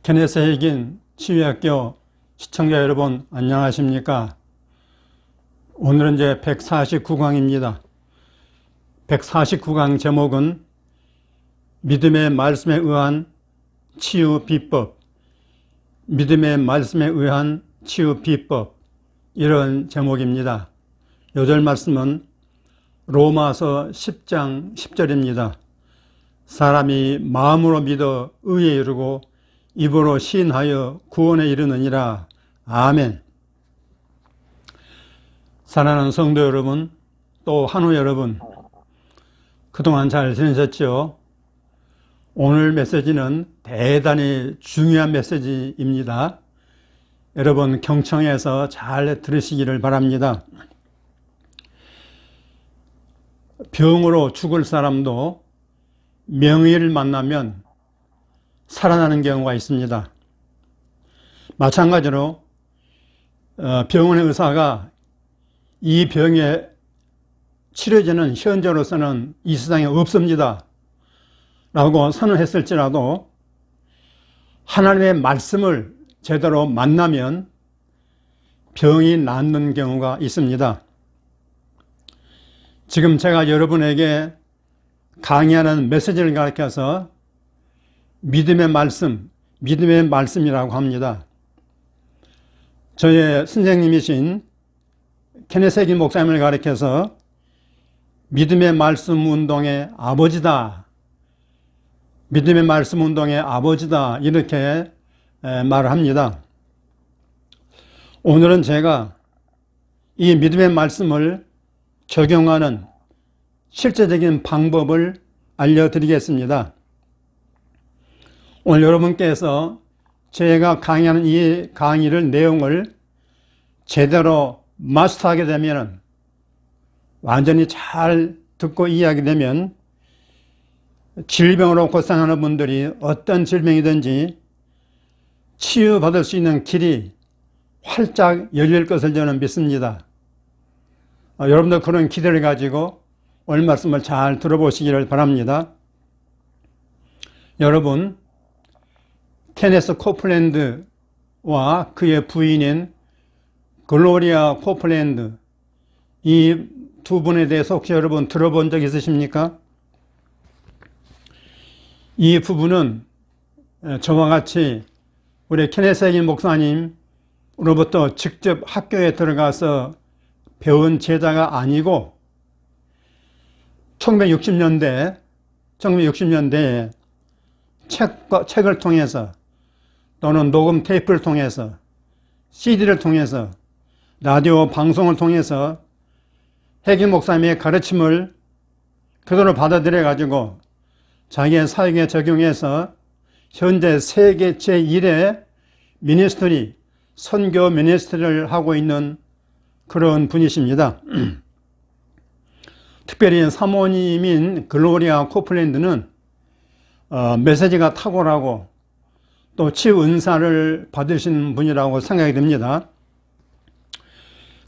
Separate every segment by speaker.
Speaker 1: 케네스 해긴 치유학교 시청자 여러분 안녕하십니까? 오늘은 이제 149강입니다. 149강 제목은 믿음의 말씀에 의한 치유 비법, 믿음의 말씀에 의한 치유 비법, 이런 제목입니다. 요절 말씀은 로마서 10장 10절입니다. 사람이 마음으로 믿어 의에 이르고 입으로 시인하여 구원에 이르느니라. 아멘. 사랑하는 성도 여러분, 또 한우 여러분, 그동안 잘 지내셨죠? 오늘 메시지는 대단히 중요한 메시지입니다. 여러분 경청해서 잘 들으시기를 바랍니다. 병으로 죽을 사람도 명의를 만나면 살아나는 경우가 있습니다. 마찬가지로 병원의 의사가 이 병의 치료제는 현재로서는 이 세상에 없습니다 라고 선언했을지라도 하나님의 말씀을 제대로 만나면 병이 낫는 경우가 있습니다. 지금 제가 여러분에게 강의하는 메시지를 가르쳐서 믿음의 말씀이라고 합니다. 저의 선생님이신 케네스 해긴 목사님을 가르쳐서 믿음의 말씀 운동의 아버지다, 믿음의 말씀 운동의 아버지다, 이렇게 말을 합니다. 오늘은 제가 이 믿음의 말씀을 적용하는 실제적인 방법을 알려드리겠습니다. 오늘 여러분께서 제가 강의하는 이 강의를 내용을 제대로 마스터하게 되면, 완전히 잘 듣고 이해하게 되면 질병으로 고생하는 분들이 어떤 질병이든지 치유받을 수 있는 길이 활짝 열릴 것을 저는 믿습니다. 여러분도 그런 기대를 가지고 오늘 말씀을 잘 들어보시기를 바랍니다. 여러분, 케네스 코플랜드와 그의 부인인 글로리아 코플랜드, 이 두 분에 대해서 혹시 여러분 들어본 적 있으십니까? 이 부부는 저와 같이 우리 케네스 해긴 목사님으로부터 직접 학교에 들어가서 배운 제자가 아니고 1960년대에 책을 통해서 또는 녹음 테이프를 통해서, CD를 통해서, 라디오 방송을 통해서 해긴 목사님의 가르침을 그대로 받아들여 가지고 자기의 사역에 적용해서 현재 세계 제1의 미니스트리, 선교 미니스트리를 하고 있는 그런 분이십니다. 특별히 사모님인 글로리아 코플랜드는 메시지가 탁월하고 또 치유 은사를 받으신 분이라고 생각이 됩니다.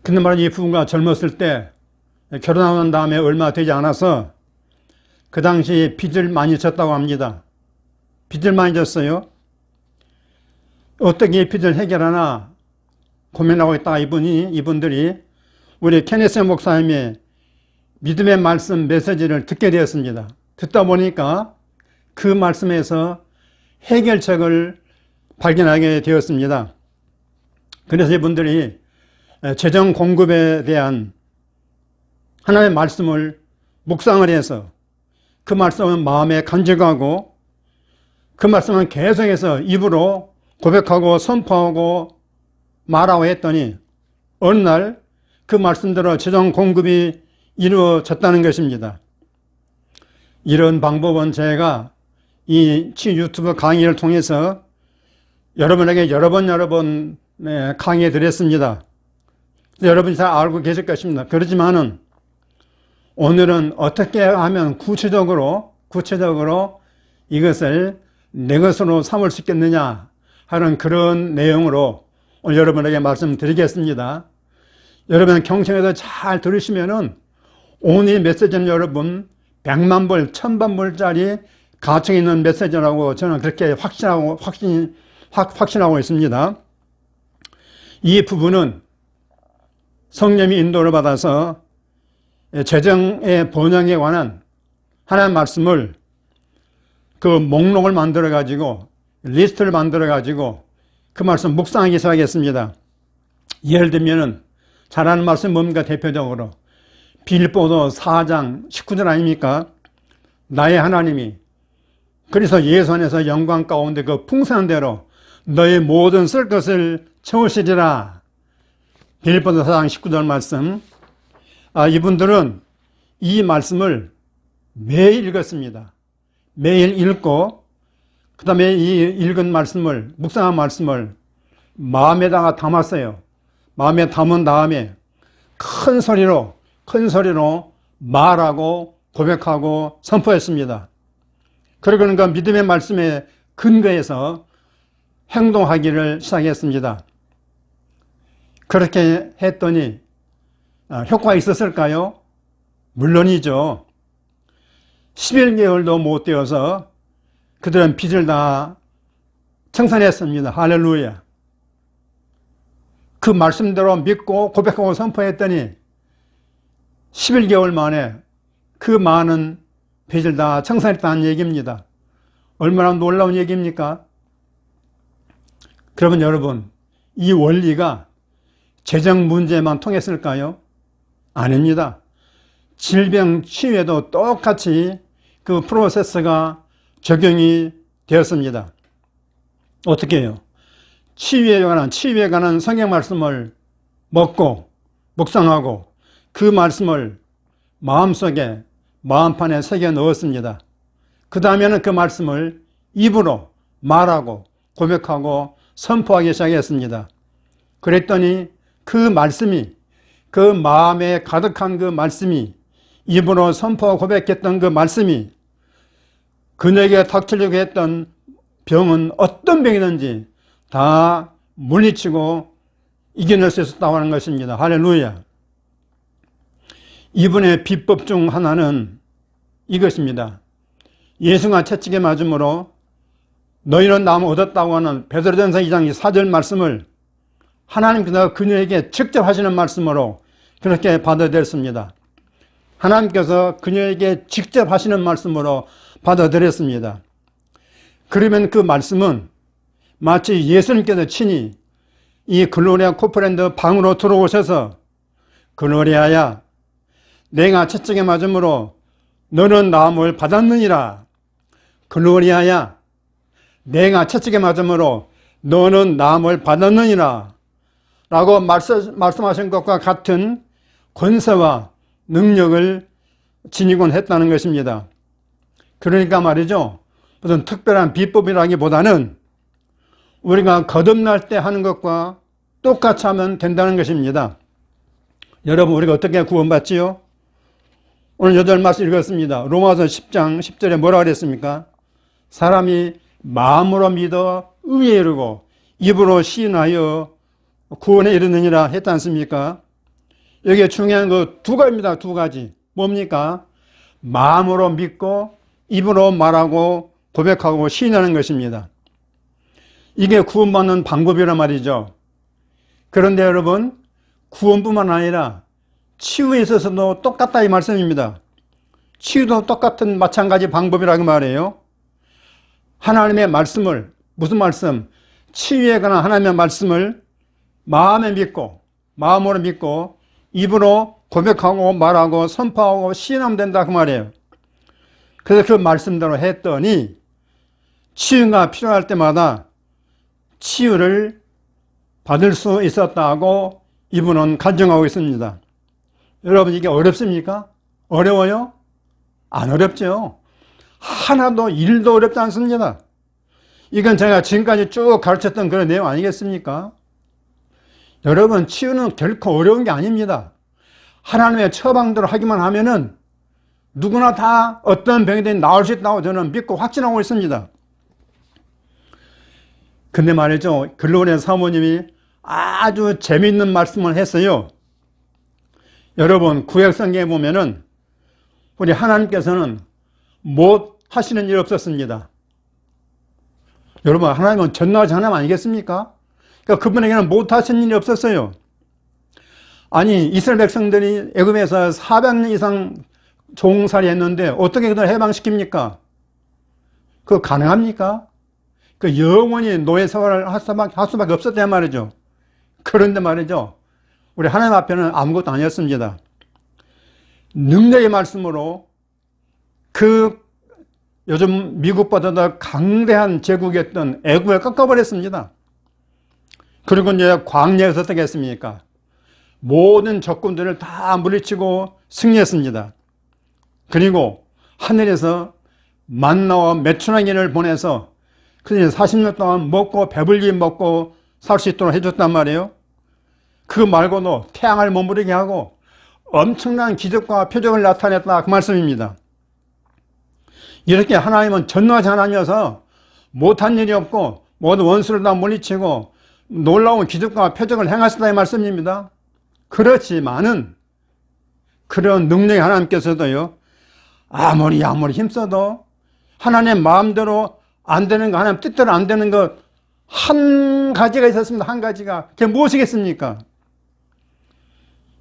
Speaker 1: 근데 말이야, 이 부부가 젊었을 때 결혼한 다음에 얼마 되지 않아서 그 당시 빚을 많이 졌다고 합니다. 빚을 많이 졌어요. 어떻게 이 빚을 해결하나 고민하고 있다가 이분들이 우리 케네스 목사님의 믿음의 말씀 메시지를 듣게 되었습니다. 듣다 보니까 그 말씀에서 해결책을 발견하게 되었습니다. 그래서 이분들이 재정 공급에 대한 하나님의 말씀을 묵상을 해서 그 말씀은 마음에 간직하고 그 말씀은 계속해서 입으로 고백하고 선포하고 말하고 했더니 어느 날 그 말씀대로 재정 공급이 이루어졌다는 것입니다. 이런 방법은 제가 이 유튜브 강의를 통해서 여러분에게 여러 번 강의해 드렸습니다. 여러분이 잘 알고 계실 것입니다. 그렇지만은 오늘은 어떻게 하면 구체적으로 이것을 내 것으로 삼을 수 있겠느냐 하는 그런 내용으로 오늘 여러분에게 말씀드리겠습니다. 여러분 경청해서 잘 들으시면은 오늘 이 메시지는 여러분 100만 불, 1000만 불짜리 가치 있는 메시지라고 저는 그렇게 확신이 확신하고 있습니다. 이 부분은 성령의 인도를 받아서 재정의 번영에 관한 하나님 말씀을 그 목록을 만들어 가지고 리스트를 만들어 가지고 그 말씀 묵상하기 시작했습니다. 예를 들면은 잘 아는 말씀 뭡니까? 대표적으로 빌립보서 4장 19절 아닙니까? 나의 하나님이 그래서 예수 안에서 영광 가운데 그 풍성한 대로 너의 모든 쓸 것을 채우시리라. 빌립보서 4장 19절 말씀. 이분들은 이 말씀을 매일 읽었습니다. 매일 읽고 그 다음에 이 읽은 말씀을, 묵상한 말씀을 마음에다가 담았어요. 마음에 담은 다음에 큰 소리로 말하고 고백하고 선포했습니다. 그러니까 믿음의 말씀에 근거해서 행동하기를 시작했습니다. 그렇게 했더니 효과가 있었을까요? 물론이죠. 11개월도 못 되어서 그들은 빚을 다 청산했습니다. 할렐루야. 그 말씀대로 믿고 고백하고 선포했더니 11개월 만에 그 많은 빚을 다 청산했다는 얘기입니다. 얼마나 놀라운 얘기입니까? 그러면 여러분, 이 원리가 재정 문제만 통했을까요? 아닙니다. 질병 치유에도 똑같이 그 프로세스가 적용이 되었습니다. 어떻게 해요? 치유에 관한 성경 말씀을 먹고 묵상하고 그 말씀을 마음속에 마음판에 새겨 넣었습니다. 그 다음에는 그 말씀을 입으로 말하고 고백하고 선포하기 시작했습니다. 그랬더니 그 말씀이, 그 마음에 가득한 그 말씀이, 입으로 선포하고 고백했던 그 말씀이 그에게 닥치려고 했던 병은 어떤 병이든지 다 물리치고 이겨낼 수 있었다고 하는 것입니다. 할렐루야. 이분의 비법 중 하나는 이것입니다. 예수가 채찍에 맞음으로 너희는 나무 얻었다고 하는 베드로전서 2장 4절 말씀을 하나님께서 그녀에게 직접 하시는 말씀으로 그렇게 받아들였습니다. 하나님께서 그녀에게 직접 하시는 말씀으로 받아들였습니다. 그러면 그 말씀은 마치 예수님께서 친히 이 글로리아 코프랜드 방으로 들어오셔서 글로리아야, 내가 채찍에 맞음으로 너는 나음을 받았느니라. 글로리아야, 내가 채찍에 맞음으로 너는 나음을 받았느니라 라고 말씀하신 것과 같은 권세와 능력을 지니곤 했다는 것입니다. 그러니까 말이죠, 무슨 특별한 비법이라기보다는 우리가 거듭날 때 하는 것과 똑같이 하면 된다는 것입니다. 여러분, 우리가 어떻게 구원받지요? 오늘 8말씀 읽었습니다. 로마서 10장 10절에 뭐라 그랬습니까? 사람이 마음으로 믿어 의에 이르고 입으로 시인하여 구원에 이르느니라 했지 않습니까? 여기에 중요한 거 두 가지입니다. 두 가지. 뭡니까? 마음으로 믿고 입으로 말하고 고백하고 시인하는 것입니다. 이게 구원받는 방법이란 말이죠. 그런데 여러분, 구원뿐만 아니라 치유에 있어서도 똑같다 이 말씀입니다. 치유도 똑같은 마찬가지 방법이라고 말해요. 하나님의 말씀을, 무슨 말씀? 치유에 관한 하나님의 말씀을 마음으로 믿고 입으로 고백하고 말하고 선포하고 시인하면 된다 그 말이에요. 그래서 그 말씀대로 했더니 치유가 필요할 때마다 치유를 받을 수 있었다고 이분은 간증하고 있습니다. 여러분, 이게 어렵습니까? 어려워요? 안 어렵죠. 하나도 일도 어렵지 않습니다. 이건 제가 지금까지 쭉 가르쳤던 그런 내용 아니겠습니까? 여러분, 치유는 결코 어려운 게 아닙니다. 하나님의 처방대로 하기만 하면은 누구나 다 어떤 병이든 나을 수 있다고 저는 믿고 확신하고 있습니다. 근데 말이죠, 글로리아 사모님이 아주 재미있는 말씀을 했어요. 여러분, 구약성경에 보면은 우리 하나님께서는 못 하시는 일 없었습니다. 여러분, 하나님은 전능하신 하나님 아니겠습니까? 그러니까 그분에게는 못하신 일이 없었어요. 아니, 이스라엘 백성들이 애굽에서 400년 이상 종살이 했는데 어떻게 그들 해방시킵니까? 그거 가능합니까? 그 영원히 노예 생활을 할 수밖에 없었단 말이죠. 그런데 말이죠, 우리 하나님 앞에는 아무것도 아니었습니다. 능력의 말씀으로 그 요즘 미국보다 더 강대한 제국이었던 애굽을 꺾어버렸습니다. 그리고 이제 광야에서 어떻게 했습니까? 모든 적군들을 다 물리치고 승리했습니다. 그리고 하늘에서 만나와 메추라기를 보내서 그래서 40년 동안 먹고 배불리 먹고 살 수 있도록 해줬단 말이에요. 그거 말고도 태양을 머무르게 하고 엄청난 기적과 표적을 나타냈다, 그 말씀입니다. 이렇게 하나님은 전능하신 하나님이어서 못한 일이 없고 모든 원수를 다 물리치고 놀라운 기적과 표적을 행하셨다, 이 말씀입니다. 그렇지만은 그런 능력의 하나님께서도요, 아무리 힘써도 하나님의 마음대로 안 되는 거, 하나님 뜻대로 안 되는 것 한 가지가 있었습니다. 한 가지가. 그게 무엇이겠습니까?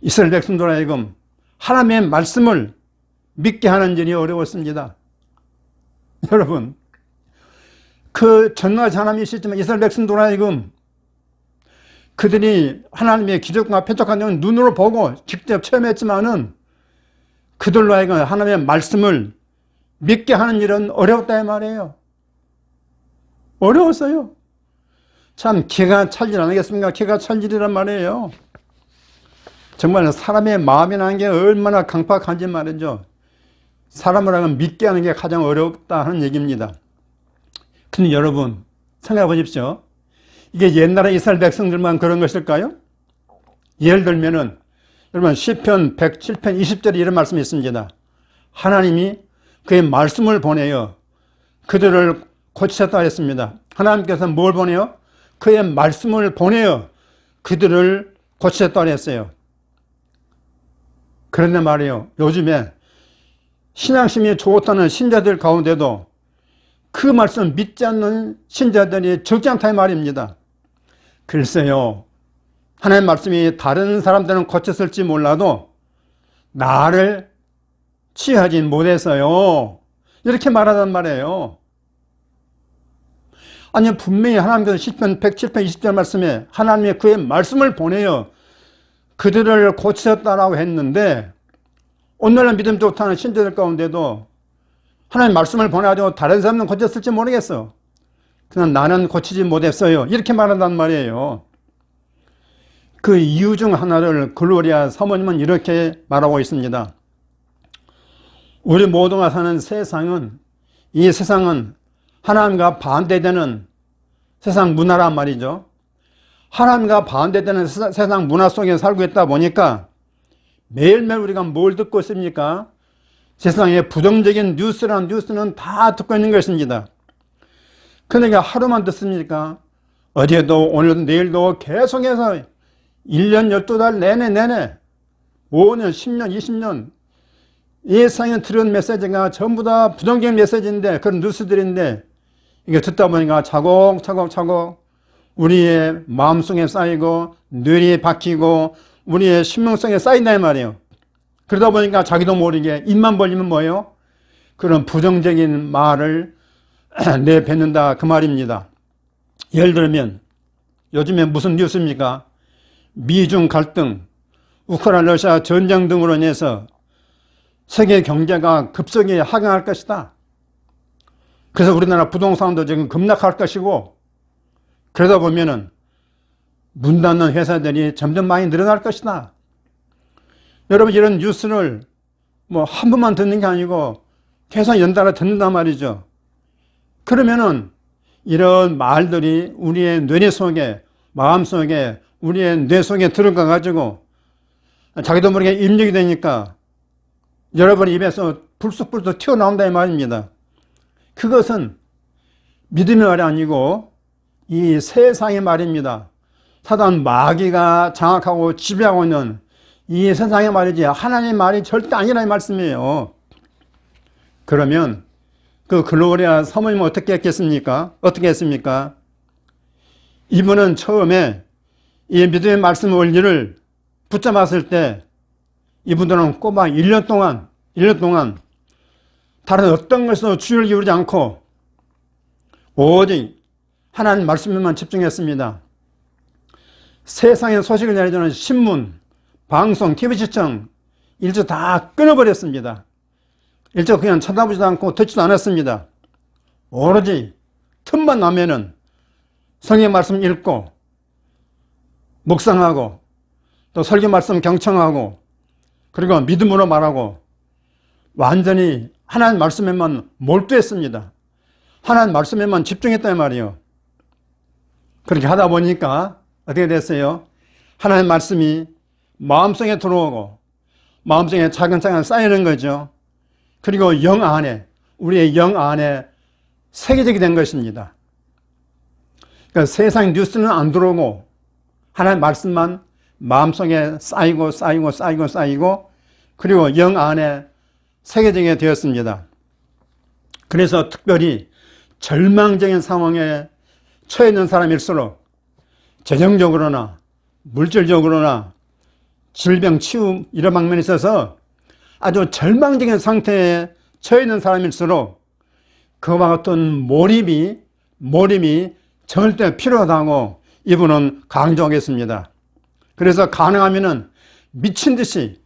Speaker 1: 이스라엘 백성들 하여금 하나님의 말씀을 믿게 하는 일이 어려웠습니다. 여러분, 그 전능하신 하나님이시지만 이스라엘 백성들 하여금 그들이 하나님의 기적과 표적한 점을 눈으로 보고 직접 체험했지만은 그들로 하여금 하나님의 말씀을 믿게 하는 일은 어려웠다, 이 말이에요. 어려웠어요. 참 기가 찰질 아니겠습니까? 기가 찰질이란 말이에요. 정말 사람의 마음이라는 게 얼마나 강팍한지 말이죠. 사람을 하여금 믿게 하는 게 가장 어렵다 하는 얘기입니다. 근데 여러분, 생각해 보십시오. 이게 옛날에 이스라엘 백성들만 그런 것일까요? 예를 들면은 여러분, 시편 107편 20절에 이런 말씀이 있습니다. 하나님이 그의 말씀을 보내어 그들을 고치셨다 했습니다. 하나님께서 뭘 보내요? 그의 말씀을 보내어 그들을 고치셨다 했어요. 그런데 말이에요, 요즘에 신앙심이 좋다는 신자들 가운데도 그 말씀을 믿지 않는 신자들이 적지 않다, 이 말입니다. 글쎄요, 하나님의 말씀이 다른 사람들은 고쳤을지 몰라도 나를 치유하지 못해서요, 이렇게 말하단 말이에요. 아니, 분명히 하나님께서 시편 107편 20절 말씀에 하나님의 그의 말씀을 보내어 그들을 고치셨다라고 했는데, 오늘날 믿음 좋다는 신자들 가운데도 하나님 말씀을 보내가지고 다른 사람은 고쳤을지 모르겠어. 그냥 나는 고치지 못했어요, 이렇게 말한단 말이에요. 그 이유 중 하나를 글로리아 사모님은 이렇게 말하고 있습니다. 우리 모두가 사는 세상은, 이 세상은 하나님과 반대되는 세상 문화란 말이죠. 하나님과 반대되는 세상 문화 속에 살고 있다 보니까 매일매일 우리가 뭘 듣고 있습니까? 세상에 부정적인 뉴스는 다 듣고 있는 것입니다. 그러니까 하루만 듣습니까? 어제도 오늘도 내일도 계속해서 1년 12달 내내 5년 10년 20년 이 세상에 들은 메시지가 전부 다 부정적인 메시지인데, 그런 뉴스들인데, 이게 듣다 보니까 차곡차곡 우리의 마음속에 쌓이고 뇌리에 박히고 우리의 신명성에 쌓인다, 이 말이에요. 그러다 보니까 자기도 모르게 입만 벌리면 뭐예요? 그런 부정적인 말을 내뱉는다, 그 말입니다. 예를 들면 요즘에 무슨 뉴스입니까? 미중 갈등, 우크라이나 러시아 전쟁 등으로 인해서 세계 경제가 급속히 하강할 것이다. 그래서 우리나라 부동산도 지금 급락할 것이고, 그러다 보면은 문 닫는 회사들이 점점 많이 늘어날 것이다. 여러분, 이런 뉴스를 뭐 한 번만 듣는 게 아니고 계속 연달아 듣는단 말이죠. 그러면은 이런 말들이 우리의 뇌 속에, 마음 속에, 우리의 뇌 속에 들어가 가지고 자기도 모르게 입력이 되니까 여러분 입에서 불쑥불쑥 튀어나온다, 이 말입니다. 그것은 믿음의 말이 아니고 이 세상의 말입니다. 사단 마귀가 장악하고 지배하고 있는 이 세상의 말이지 하나님의 말이 절대 아니라, 이 말씀이에요. 그러면 그 글로리아 사모님은 어떻게 했겠습니까? 어떻게 했습니까? 이분은 처음에 이 믿음의 말씀 원리를 붙잡았을 때 이분들은 꼬박 1년 동안 다른 어떤 것으로 주의를 기울이지 않고 오직 하나님 말씀에만 집중했습니다. 세상에 소식을 내려주는 신문, 방송, TV 시청 일절 다 끊어버렸습니다. 일절 그냥 쳐다보지도 않고 듣지도 않았습니다. 오로지 틈만 나면은 성경 말씀 읽고 묵상하고 또 설교 말씀 경청하고 그리고 믿음으로 말하고 완전히 하나님 말씀에만 몰두했습니다. 하나님 말씀에만 집중했단 말이에요. 그렇게 하다 보니까 어떻게 됐어요? 하나님 말씀이 마음속에 들어오고 마음속에 차근차근 쌓이는 거죠. 그리고 영 안에, 우리의 영 안에 세계적이 된 것입니다. 그러니까 세상 뉴스는 안 들어오고 하나님 말씀만 마음속에 쌓이고 그리고 영 안에 세계적이 되었습니다. 그래서 특별히 절망적인 상황에 처해 있는 사람일수록 재정적으로나 물질적으로나 질병, 치유 이런 방면에 있어서 아주 절망적인 상태에 처해 있는 사람일수록 그와 같은 몰입이 절대 필요하다고 이분은 강조하겠습니다. 그래서 가능하면은 미친 듯이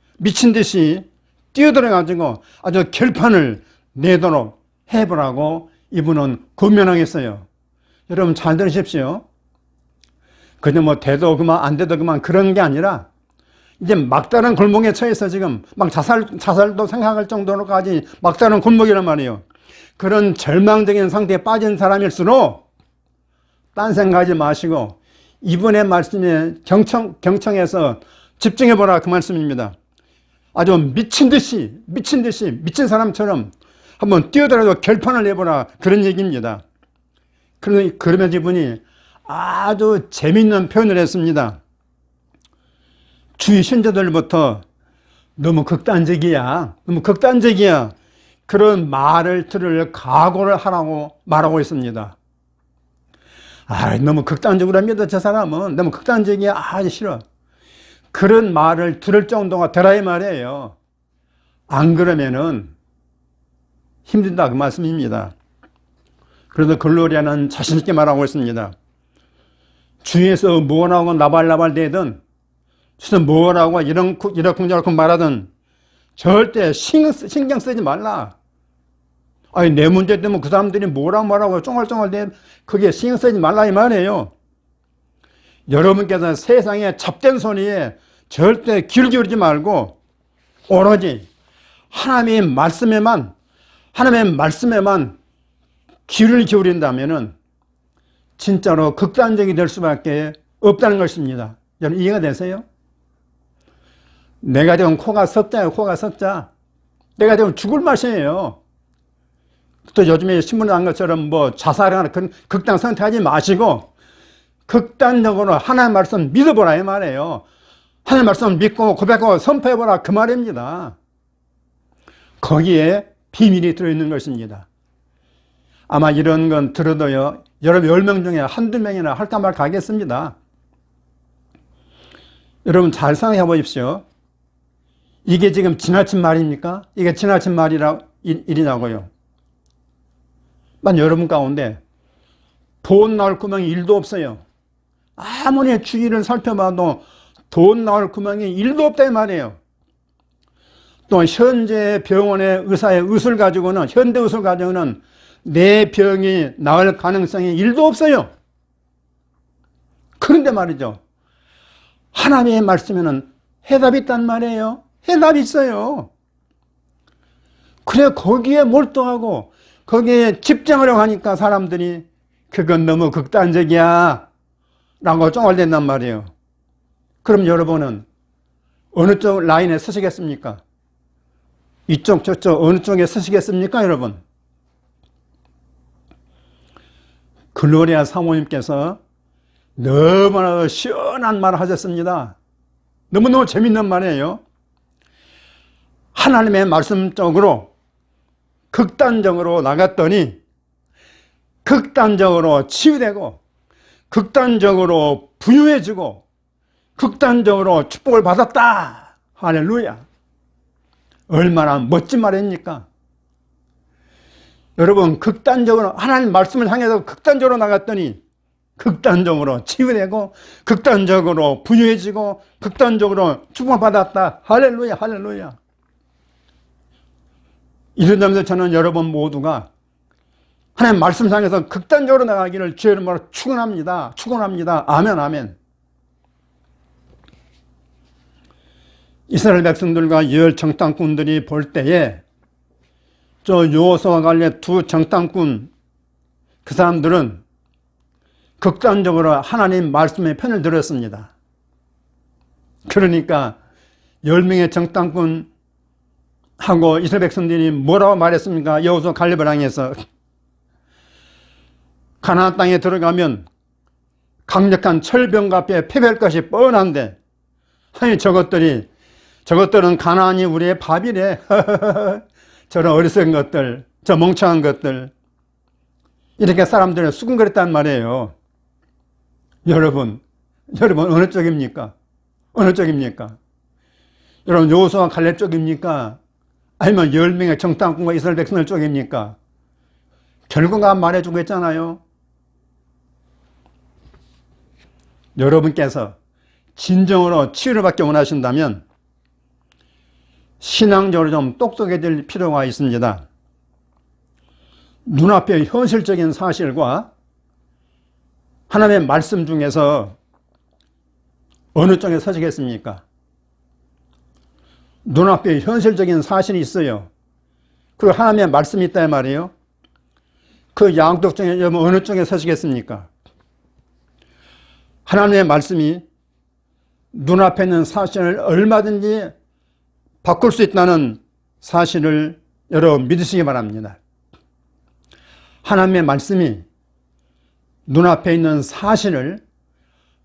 Speaker 1: 뛰어들어가지고 아주 결판을 내도록 해보라고 이분은 권면하겠어요. 여러분 잘 들으십시오. 그냥 뭐 돼도 그만 안 돼도 그만 그런 게 아니라 이제 막다른 골목에 처해서 지금 막 자살도 생각할 정도로까지 막다른 골목이란 말이에요. 그런 절망적인 상태에 빠진 사람일수록 딴 생각하지 마시고 이분의 말씀에 경청해서 집중해보라 그 말씀입니다. 아주 미친 사람처럼 한번 뛰어들어서 결판을 내보라 그런 얘기입니다. 그러면서 이분이 아주 재미있는 표현을 했습니다. 주위 신자들부터 너무 극단적이야 그런 말을 들을 각오를 하라고 말하고 있습니다. 너무 극단적으로 합니다. 저 사람은 너무 극단적이야. 싫어. 그런 말을 들을 정도가 되라 이 말이에요. 안 그러면은 힘든다 그 말씀입니다. 그래서 글로리아는 자신 있게 말하고 있습니다. 주위에서 뭐라고 나발나발 대든 무슨 뭐라고 이러쿵저러쿵 말하든 절대 신경 쓰지 말라. 내 문제 때문에 그 사람들이 뭐라고 말하고 쫑알쫑알 그게 신경 쓰지 말라 이 말이에요. 여러분께서 세상의 잡된 소리에 절대 귀를 기울이지 말고 오로지 하나님의 말씀에만 귀를 기울인다면은 진짜로 극단적이 될 수밖에 없다는 것입니다. 여러분 이해가 되세요? 내가 되면 코가 석자예요. 내가 되면 죽을 맛이에요. 또 요즘에 신문에 난 것처럼 뭐 자살하는 그런 극단 선택하지 마시고 극단적으로 하나님 말씀 믿어보라 이 말이에요. 하나님 말씀 믿고 고백하고 선포해보라 그 말입니다. 거기에 비밀이 들어있는 것입니다. 아마 이런 건 들어도요 여러분 10명 중에 한두 명이나 할까 말까 하겠습니다. 여러분 잘 생각해 보십시오. 이게 지금 지나친 말입니까? 이게 지나친 일이냐고요. 난 여러분 가운데 돈 나올 구멍이 1도 없어요. 아무리 주위를 살펴봐도 돈 나올 구멍이 1도 없다 이 말이에요. 또 현재 병원의 의사의 의술 가지고는 현대 의술 가지고는 내 병이 나을 가능성이 1도 없어요. 그런데 말이죠. 하나님의 말씀에는 해답이 있단 말이에요. 해답이 있어요. 그래 거기에 몰두하고 거기에 집중하려고 하니까 사람들이 그건 너무 극단적이야 라고 쫑알댄단 말이에요. 그럼 여러분은 어느 쪽 라인에 서시겠습니까? 이쪽 저쪽 어느 쪽에 서시겠습니까 여러분? 글로리아 사모님께서 너무나 시원한 말을 하셨습니다. 너무너무 재밌는 말이에요. 하나님의 말씀 쪽으로 극단적으로 나갔더니 극단적으로 치유되고 극단적으로 부유해지고 극단적으로 축복을 받았다. 할렐루야. 얼마나 멋진 말입니까? 여러분, 극단적으로 하나님 말씀을 향해서 극단적으로 나갔더니 극단적으로 치유되고 극단적으로 부유해지고 극단적으로 축복을 받았다. 할렐루야, 할렐루야. 이런 점에서 저는 여러분 모두가 하나님 말씀 향해서 극단적으로 나가기를 주의 이름으로 축원합니다. 축원합니다. 아멘, 아멘. 이스라엘 백성들과 열 정탐꾼들이 볼 때에 저 여호수아와 갈렙 두 정탐꾼 그 사람들은 극단적으로 하나님 말씀의 편을 들었습니다. 그러니까 10명의 정탐꾼하고 이스라엘 백성들이 뭐라고 말했습니까? 여호수아 갈렙을 향해서 가나안 땅에 들어가면 강력한 철병과 앞에 패배할 것이 뻔한데 아니 저것들은 가나안이 우리의 밥이래. 저런 어리석은 것들, 저 멍청한 것들, 이렇게 사람들을 수군거렸단 말이에요. 여러분 어느 쪽입니까? 어느 쪽입니까? 여러분 여호수아와 갈렙 쪽입니까? 아니면 10명의 정탐꾼과 이스라엘 백성들 쪽입니까? 결과가 말해주고 있잖아요. 여러분께서 진정으로 치유를 받기 원하신다면 신앙적으로 좀 똑똑해질 필요가 있습니다. 눈앞의 현실적인 사실과 하나님의 말씀 중에서 어느 쪽에 서시겠습니까? 눈앞에 현실적인 사실이 있어요. 그리고 하나님의 말씀이 있다 말이에요. 그 양쪽 중에 어느 쪽에 서시겠습니까? 하나님의 말씀이 눈앞에 있는 사실을 얼마든지 바꿀 수 있다는 사실을 여러분 믿으시기 바랍니다. 하나님의 말씀이 눈앞에 있는 사실을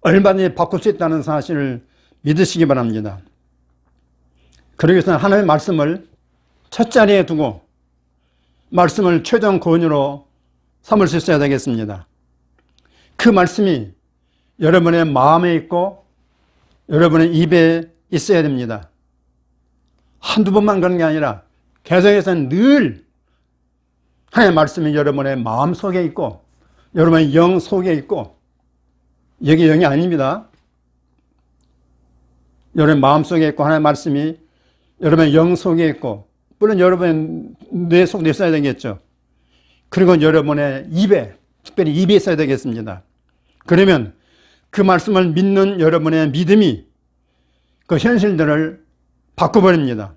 Speaker 1: 얼마든지 바꿀 수 있다는 사실을 믿으시기 바랍니다. 그러기 위해서는 하나님의 말씀을 첫 자리에 두고 말씀을 최종 권위로 삼을 수 있어야 되겠습니다. 그 말씀이 여러분의 마음에 있고 여러분의 입에 있어야 됩니다. 한두 번만 그런 게 아니라 계속해서 늘 하나님의 말씀이 여러분의 마음 속에 있고 여러분의 영 속에 있고, 여기 영이 아닙니다. 여러분의 마음 속에 있고 하나님의 말씀이 여러분의 영 속에 있고, 물론 여러분의 뇌 속에 있어야 되겠죠. 그리고 여러분의 입에, 특별히 입에 있어야 되겠습니다. 그러면 그 말씀을 믿는 여러분의 믿음이 그 현실들을 바꿔버립니다.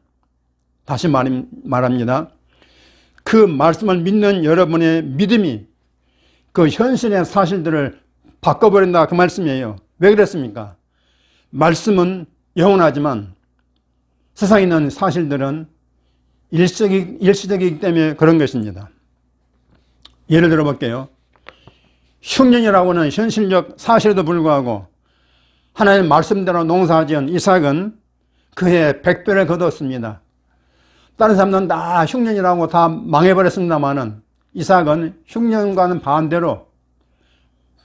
Speaker 1: 다시 말합니다. 그 말씀을 믿는 여러분의 믿음이 그 현실의 사실들을 바꿔버린다, 그 말씀이에요. 왜 그랬습니까? 말씀은 영원하지만 세상에 있는 사실들은 일시적이기 때문에 그런 것입니다. 예를 들어 볼게요. 흉년이라고 하는 현실적 사실에도 불구하고 하나님의 말씀대로 농사지은 이삭은 그해 100배를 거뒀습니다. 다른 사람들은 다 흉년이라고 다 망해버렸습니다만은 이삭은 흉년과는 반대로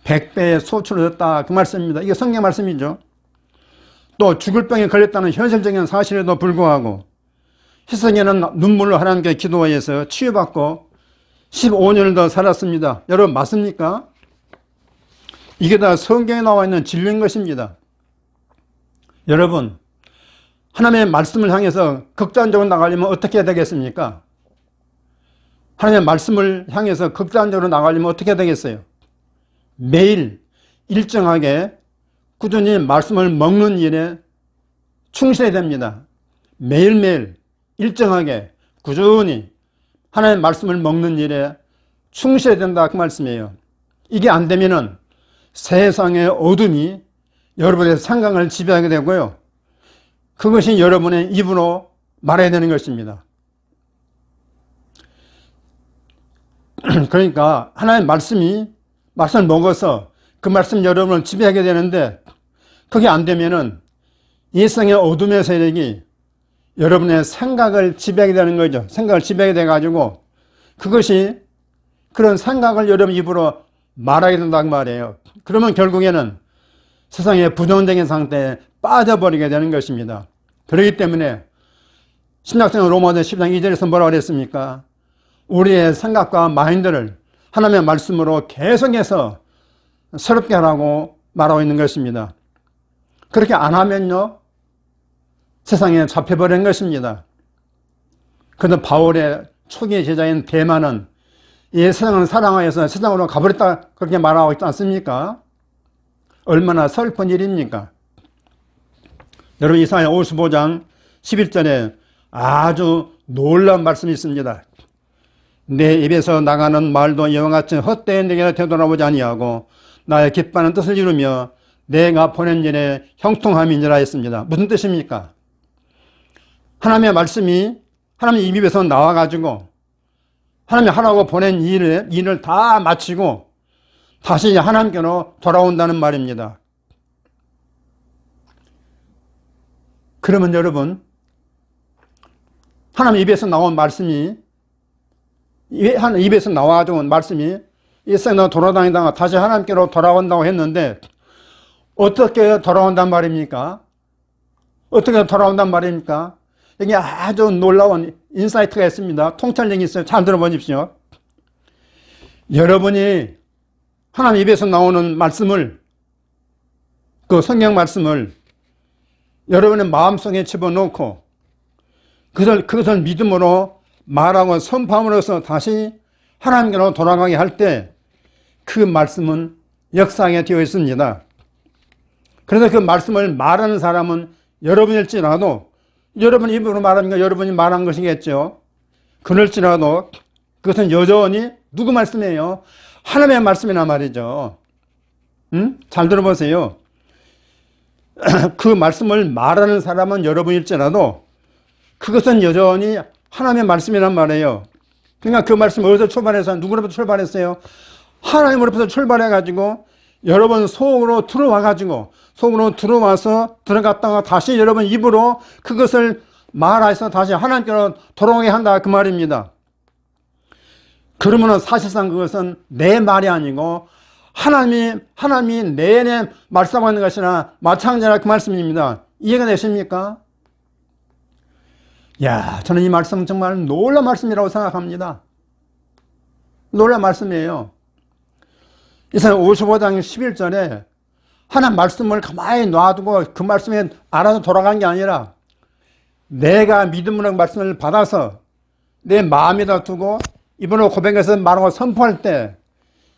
Speaker 1: 100배의 소출을 얻었다, 그 말씀입니다. 이게 성경 말씀이죠. 또 죽을 병에 걸렸다는 현실적인 사실에도 불구하고 희석에는 눈물로 하나님께 기도해서 치유받고 15년을 더 살았습니다. 여러분 맞습니까? 이게 다 성경에 나와 있는 진리인 것입니다. 여러분, 하나님의 말씀을 향해서 극단적으로 나가려면 어떻게 해야 되겠습니까? 하나님의 말씀을 향해서 극단적으로 나가려면 어떻게 해야 되겠어요? 매일 일정하게 꾸준히 말씀을 먹는 일에 충실해야 됩니다. 매일매일 일정하게 꾸준히 하나님의 말씀을 먹는 일에 충실해야 된다, 그 말씀이에요. 이게 안 되면은 세상의 어둠이 여러분의 생각을 지배하게 되고요. 그것이 여러분의 입으로 말해야 되는 것입니다. 그러니까 하나님의 말씀을 먹어서 그 말씀 여러분을 지배하게 되는데, 그게 안 되면은 이 세상의 어둠의 세력이 여러분의 생각을 지배하게 되는 거죠. 생각을 지배하게 돼가지고 그것이 그런 생각을 여러분 입으로 말하게 된다는 말이에요. 그러면 결국에는 세상의 부정적인 상태에 빠져버리게 되는 것입니다. 그렇기 때문에 신약성경 로마서 10장 2절에서 뭐라고 그랬습니까? 우리의 생각과 마인드를 하나님의 말씀으로 계속해서 새롭게 하라고 말하고 있는 것입니다. 그렇게 안 하면요, 세상에 잡혀버리는 것입니다. 그래서 바울의 초기 제자인 데마는 이 세상을 사랑하여서 세상으로 가버렸다 그렇게 말하고 있지 않습니까? 얼마나 슬픈 일입니까? 여러분, 이사야 55장 11절에 아주 놀라운 말씀이 있습니다. 내 입에서 나가는 말도 이와 같이 헛되이 내게 되돌아오지 아니하고 나의 기뻐하는 뜻을 이루며 내가 보낸 일에 형통함이니라 했습니다. 무슨 뜻입니까? 하나님의 말씀이 하나님 입에서 나와가지고 하나님이 하라고 보낸 일을 다 마치고 다시 하나님께로 돌아온다는 말입니다. 그러면 여러분, 하나님 입에서 나온 말씀이, 하나님 입에서 나와가지고 온 말씀이 이 세상에 돌아다니다가 다시 하나님께로 돌아온다고 했는데 어떻게 돌아온단 말입니까? 어떻게 돌아온단 말입니까? 여기 아주 놀라운 인사이트가 있습니다. 통찰력이 있어요. 잘 들어보십시오. 여러분이 하나님 입에서 나오는 말씀을, 그 성경 말씀을 여러분의 마음속에 집어넣고 그것을 믿음으로 말하고 선포함으로써 다시 하나님께로 돌아가게 할 때 그 말씀은 역사하게 되어 있습니다. 그래서 그 말씀을 말하는 사람은 여러분일지라도 여러분 입으로 말하니까 여러분이 말한 것이겠죠. 그럴지라도 그것은 여전히 누구 말씀이에요? 하나님의 말씀이란 말이죠. 잘 들어보세요. 그 말씀을 말하는 사람은 여러분일지라도 그것은 여전히 하나님의 말씀이란 말이에요. 그러니까 그 말씀 어디서 출발해서 누구로부터 출발했어요? 하나님으로부터 출발해가지고 여러분 속으로 들어와서 들어갔다가 다시 여러분 입으로 그것을 말해서 다시 하나님께로 돌아오게 한다 그 말입니다. 그러면 사실상 그것은 내 말이 아니고 하나님이 내내 말씀하는 것이나 마찬가지라 그 말씀입니다. 이해가 되십니까? 저는 이 말씀은 정말 놀라운 말씀이라고 생각합니다. 놀라운 말씀이에요. 이사야 55장 11절에 하나님 말씀을 가만히 놔두고 그 말씀에 알아서 돌아간 게 아니라 내가 믿음으로 말씀을 받아서 내 마음에다 두고 입으로 고백해서 말하고 선포할 때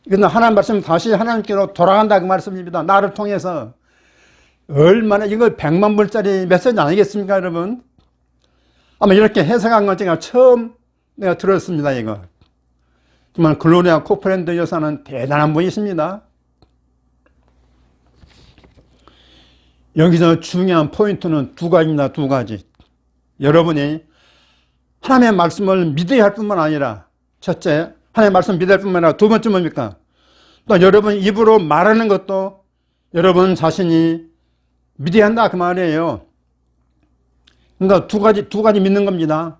Speaker 1: 이건 하나님 말씀 다시 하나님께로 돌아간다 그 말씀입니다. 나를 통해서. 얼마나 이거 100만 불짜리 메시지 아니겠습니까 여러분? 아마 이렇게 해석한 건 제가 처음 내가 들었습니다. 이거 정말 글로리아 코플랜드 여사는 대단한 분이십니다. 여기서 중요한 포인트는 두 가지입니다. 두 가지. 여러분이 하나님의 말씀을 믿어야 할 뿐만 아니라 첫째, 하나님의 말씀을 믿어야 할 뿐만 아니라 두 번째 뭡니까? 또 여러분 입으로 말하는 것도 여러분 자신이 믿어야 한다 그 말이에요. 그러니까 두 가지 믿는 겁니다.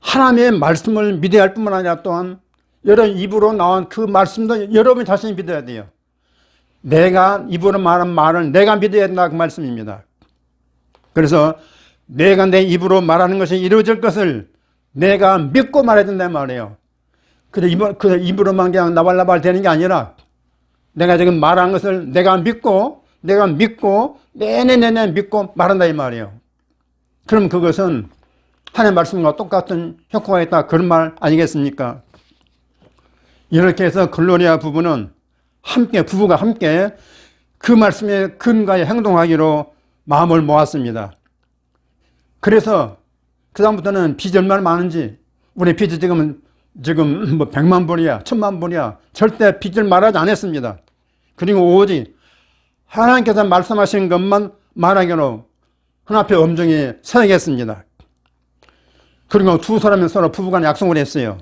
Speaker 1: 하나님의 말씀을 믿어야 할 뿐만 아니라 또한 여러분 입으로 나온 그 말씀도 여러분 자신이 믿어야 돼요. 내가 입으로 말한 말을 내가 믿어야 된다 그 말씀입니다. 그래서 내가 내 입으로 말하는 것이 이루어질 것을 내가 믿고 말해야 된다는 말이에요. 그래서 입으로만 그냥 나발나발 되는 게 아니라 내가 지금 말한 것을 내가 믿고 내내 믿고 말한다 이 말이에요. 그럼 그것은 하나님의 말씀과 똑같은 효과가 있다 그런 말 아니겠습니까? 이렇게 해서 글로리아 부부는 부부가 함께 그 말씀에 근거에 행동하기로 마음을 모았습니다. 그래서 그 다음부터는 빚이 얼마나 많은지, 우리 빚이 지금 뭐 100만 불이야 1000만 불이야 절대 빚을 말하지 않았습니다. 그리고 오직 하나님께서 말씀하신 것만 말하기로 하나님께 엄중히 서야겠습니다. 그리고 두 사람이 서로 부부간에 약속을 했어요.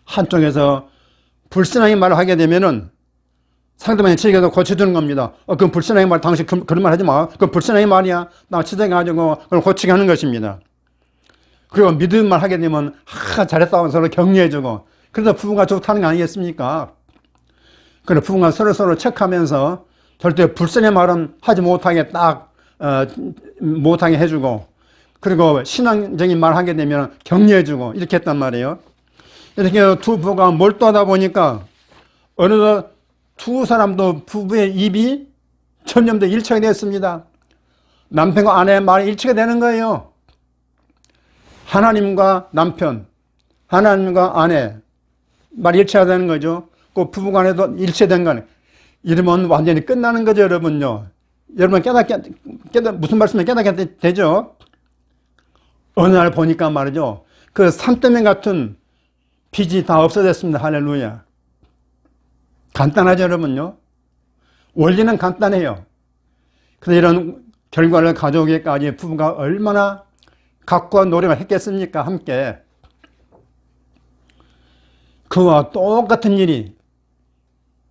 Speaker 1: 한쪽에서 불신앙의 말을 하게 되면은 상대방이 지게도 고쳐주는 겁니다. 그건 불신앙의 말, 당신 그런 말 하지 마. 그건 불신앙의 말이야. 나 지적해가지고 그걸 고치게 하는 것입니다. 그리고 믿음만 하게 되면 잘했다고 서로 격려해주고, 그래서 부부가 좋다는 거 아니겠습니까? 그래 부부가 서로 체크하면서 절대 불선의 말은 하지 못하게 못하게 해주고, 그리고 신앙적인 말 하게 되면 격려해주고, 이렇게 했단 말이에요. 이렇게 두 부부가 몰두하다 보니까 어느덧 두 사람도 부부의 입이 점점 더 일치가 됐습니다. 남편과 아내의 말이 일치가 되는 거예요. 하나님과 남편, 하나님과 아내 말이 일치가 되는 거죠. 그 부부 간에도 일치된 거네. 이러면 완전히 끝나는 거죠, 여러분요. 여러분 무슨 말씀을 깨닫게 되죠? 어느 날 보니까 말이죠. 그 산더미 같은 빚이 다 없어졌습니다. 할렐루야. 간단하죠, 여러분요. 원리는 간단해요. 그래서 이런 결과를 가져오기까지 부부가 얼마나 각과 노력을 했겠습니까? 함께. 그와 똑같은 일이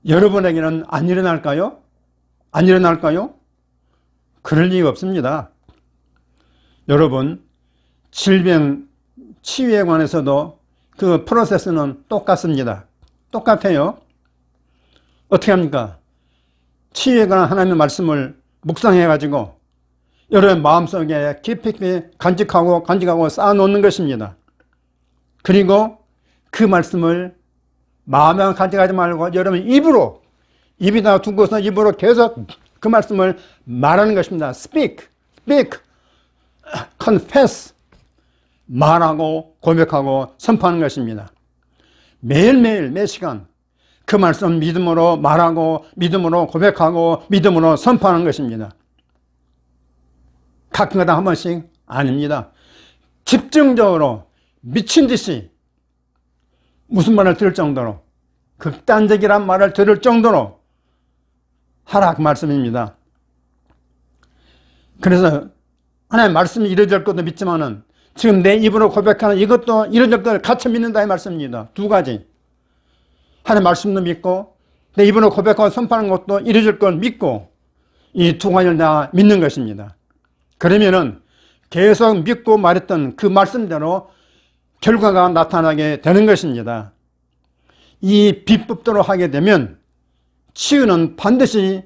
Speaker 1: 여러분에게는 안 일어날까요? 안 일어날까요? 그럴 리가 없습니다. 여러분, 질병 치유에 관해서도 그 프로세스는 똑같습니다. 똑같아요. 어떻게 합니까? 치유에 관한 하나님의 말씀을 묵상해가지고 여러분 마음속에 깊이 간직하고 쌓아놓는 것입니다. 그리고 그 말씀을 마음에 간직하지 말고 여러분 입에다 두고서 입으로 계속 그 말씀을 말하는 것입니다. speak, confess, 말하고 고백하고 선포하는 것입니다. 매일매일 매 시간 그 말씀 믿음으로 말하고 믿음으로 고백하고 믿음으로 선포하는 것입니다. 가끔가다 한 번씩 아닙니다. 집중적으로 미친 듯이 무슨 말을 들을 정도로 극단적이란 말을 들을 정도로 하라 그 말씀입니다. 그래서 하나님의 말씀이 이루어질 것도 믿지만은 지금 내 입으로 고백하는 이것도 이루어질 것을 같이 믿는다 이 말씀입니다. 두 가지. 하나님의 말씀도 믿고 내 입으로 고백하고 선포하는 것도 이루어질 걸 믿고 이 두 가지를 다 믿는 것입니다. 그러면은 계속 믿고 말했던 그 말씀대로 결과가 나타나게 되는 것입니다. 이 비법대로 하게 되면 치유는 반드시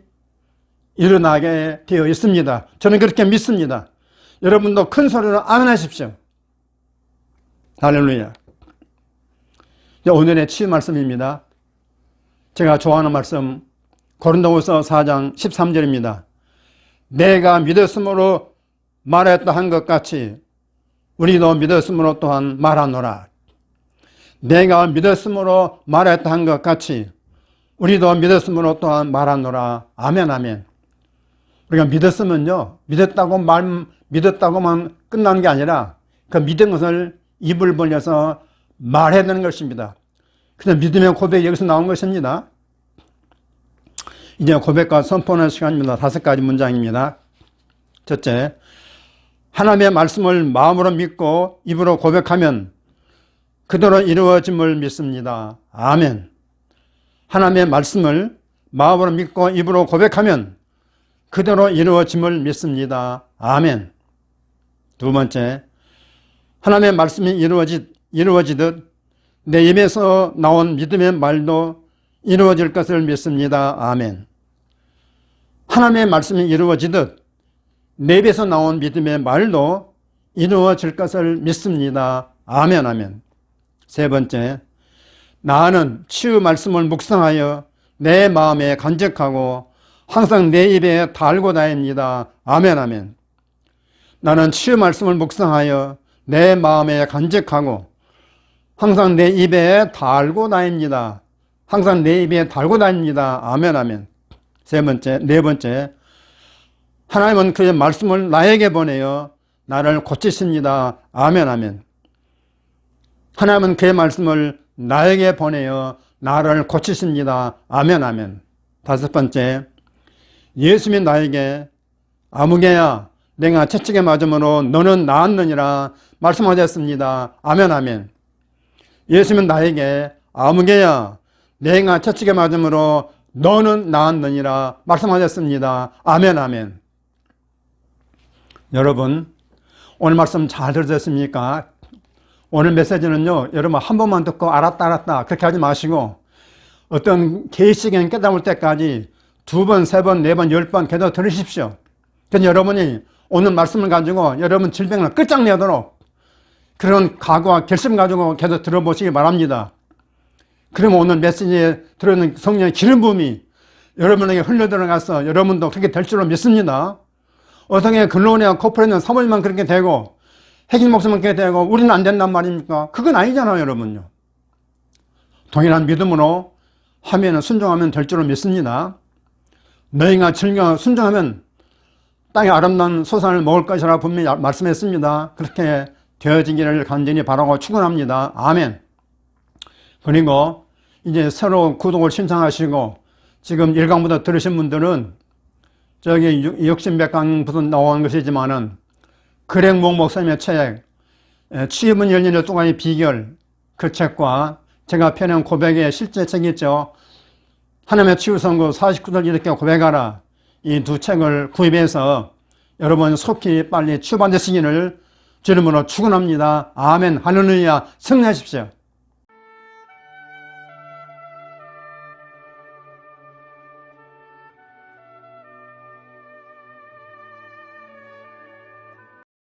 Speaker 1: 일어나게 되어 있습니다. 저는 그렇게 믿습니다. 여러분도 큰 소리로 아멘 하십시오. 할렐루야. 오늘의 치유 말씀입니다. 제가 좋아하는 말씀 고린도후서 4장 13절입니다. 내가 믿었으므로 말했다 한 것 같이 우리도 믿었으므로 또한 말하노라. 내가 믿었으므로 말했다 한 것 같이 우리도 믿었으므로 또한 말하노라. 아멘 아멘. 우리가 믿었으면요, 믿었다고만 끝나는 게 아니라 그 믿은 것을 입을 벌려서 말해야 되는 것입니다. 그냥 믿음의 고백이 여기서 나온 것입니다. 이제 고백과 선포하는 시간입니다. 5가지 문장입니다. 첫째, 하나님의 말씀을 마음으로 믿고 입으로 고백하면 그대로 이루어짐을 믿습니다. 아멘. 하나님의 말씀을 마음으로 믿고 입으로 고백하면 그대로 이루어짐을 믿습니다. 아멘. 두 번째, 하나님의 말씀이 이루어지듯 내 입에서 나온 믿음의 말도 이루어질 것을 믿습니다. 아멘. 하나님의 말씀이 이루어지듯 내 입에서 나온 믿음의 말도 이루어질 것을 믿습니다. 아멘 아멘. 세 번째, 나는 치유 말씀을 묵상하여 내 마음에 간직하고 항상 내 입에 달고 다닙니다. 아멘 아멘. 나는 치유 말씀을 묵상하여 내 마음에 간직하고 항상 내 입에 달고 다닙니다. 항상 내 입에 달고 다닙니다. 아멘 아멘. 네 번째, 하나님은 그의 말씀을 나에게 보내어 나를 고치십니다. 아멘 아멘. 하나님은 그의 말씀을 나에게 보내어 나를 고치십니다. 아멘 아멘. 다섯 번째, 예수님이 나에게 아무개야 내가 채찍에 맞음으로 너는 나았느니라 말씀하셨습니다. 아멘 아멘. 예수님은 나에게 아무개야 내가 채찍에 맞음으로 너는 나았느니라 말씀하셨습니다. 아멘 아멘. 여러분 오늘 말씀 잘 들으셨습니까? 오늘 메시지는요, 여러분 한 번만 듣고 알았다 그렇게 하지 마시고 어떤 계시적인 깨달을 때까지 2번, 3번, 4번, 10번 계속 들으십시오. 그래서 여러분이 오늘 말씀을 가지고 여러분 질병을 끝장내도록 그런 각오와 결심 가지고 계속 들어보시기 바랍니다. 그러면 오늘 메시지에 들어있는 성령의 기름 부음이 여러분에게 흘러들어가서 여러분도 그렇게 될 줄로 믿습니다. 어떻게 글로리아 코프레는 사모님만 그렇게 되고 핵인 목사만 그렇게 되고 우리는 안 된단 말입니까? 그건 아니잖아요, 여러분요. 동일한 믿음으로 하면 순종하면 될 줄로 믿습니다. 너희가 즐겨 순종하면 땅의 아름다운 소산을 먹을 것이라 분명히 말씀했습니다. 그렇게 되어지기를 간절히 바라고 축원합니다. 아멘. 그리고 이제 새로 구독을 신청하시고 지금 1강부터 들으신 분들은 저기 60몇 강부터 나온 것이지만은 그랭목 목사님의 책 취임은 열리는 동안의 비결, 그 책과 제가 펴낸 고백의 실제 책이 있죠. 하나님의 치유선고 49절 이렇게 고백하라, 이 2 책을 구입해서 여러분 속히 빨리 치유받으시기를 주님으로 축원합니다. 아멘. 할렐루야. 승리하십시오.